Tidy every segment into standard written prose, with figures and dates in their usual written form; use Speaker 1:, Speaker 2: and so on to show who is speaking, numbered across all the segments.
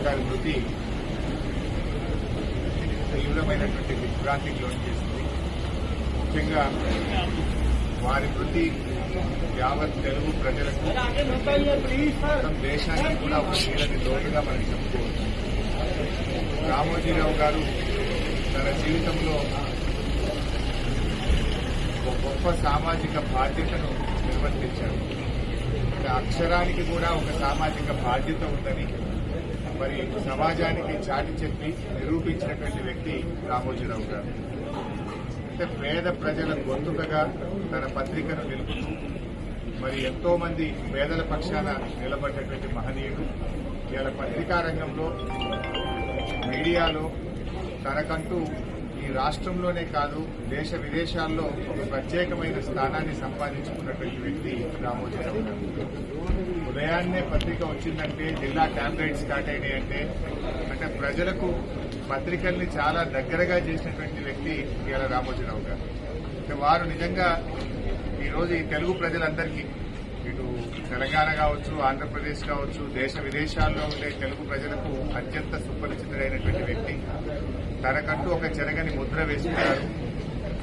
Speaker 1: గారి మృతి తీవ్రమైనటువంటి విభ్రాంతికి లోను చేసింది. ముఖ్యంగా వారి మృతి యావత్ తెలుగు ప్రజలకు మొత్తం దేశానికి కూడా ఒక తీరని లోటుగా మనం చెప్పుకోవచ్చు. రామోజీరావు గారు తన జీవితంలో ఒక గొప్ప సామాజిక బాధ్యతను నిర్వర్తించారు. అక్షరానికి కూడా ఒక సామాజిక బాధ్యత ఉందని మరి సమాజానికి చాటి చెప్పి నిరూపించినటువంటి వ్యక్తి రామోజీరావు గారు. అంటే పేద ప్రజల గొంతుకగా తన పత్రికను నిలుపుతూ మరి ఎంతో మంది పేదల పక్షాన నిలబడ్డటువంటి మహనీయుడు. ఇవాళ పత్రికా రంగంలో మీడియాలో తనకంటూ ఈ రాష్ట్రంలోనే కాదు దేశ విదేశాల్లో ఒక ప్రత్యేకమైన స్థానాన్ని సంపాదించుకున్నటువంటి వ్యక్తి రామోజీరావు గారు. ఉదయాన్నే పత్రిక వచ్చిందంటే జిల్లా ట్యాబ్లెట్ స్టార్ట్ అయినాయంటే అంటే ప్రజలకు పత్రికల్ని చాలా దగ్గరగా చేసినటువంటి వ్యక్తి ఇవాళ రామోజీరావు గారు. అంటే వారు నిజంగా ఈరోజు ఈ తెలుగు ప్రజలందరికీ ఇటు తెలంగాణ కావచ్చు, ఆంధ్రప్రదేశ్ కావచ్చు, దేశ విదేశాల్లో ఉండే తెలుగు ప్రజలకు అత్యంత సుపరిచితుడైనటువంటి వ్యక్తి. తనకంటూ ఒక చెరగని ముద్ర వేసుకున్నారు.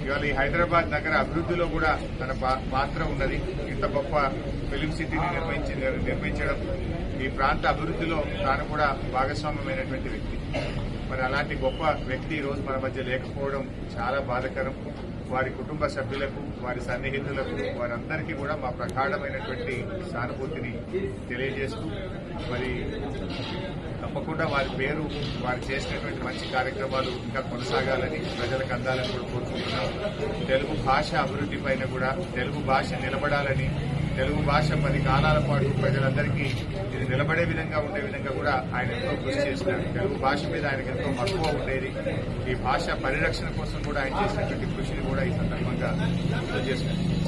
Speaker 1: ఇవాళ ఈ హైదరాబాద్ నగర అభివృద్దిలో కూడా తన పాత్ర ఉన్నది. ఇంత గొప్ప ఫిలిం సిటీని నిర్మించడం, ఈ ప్రాంత అభివృద్దిలో తాను కూడా భాగస్వామ్యమైనటువంటి వ్యక్తి. మరి అలాంటి గొప్ప వ్యక్తి ఈ రోజు మన మధ్య లేకపోవడం చాలా బాధాకరం. వారి కుటుంబ సభ్యులకు, వారి సన్నిహితులకు, వారందరికీ కూడా మా ప్రగాఢమైనటువంటి సానుభూతిని తెలియజేస్తూ మరి తప్పకుండా వారి పేరు, వారు చేసినటువంటి మంచి కార్యక్రమాలు ఇంకా కొనసాగాలని, ప్రజలకు అందాలని కూడా కోరుకుంటున్నాం. తెలుగు భాష అభివృద్ధి పైన కూడా, తెలుగు భాష నిలబడాలని, తెలుగు భాష 10 కాలాల పాటు ప్రజలందరికీ ఇది నిలబడే విధంగా ఉండే విధంగా కూడా ఆయన ఎంతో కృషి చేసినారు. తెలుగు భాష మీద ఆయనకు ఎంతో మక్కువ ఉండేది. ఈ భాష పరిరక్షణ కోసం కూడా ఆయన చేసినటువంటి కృషిని కూడా ఈ సందర్భంగా గుర్తు చేస్తున్నారు.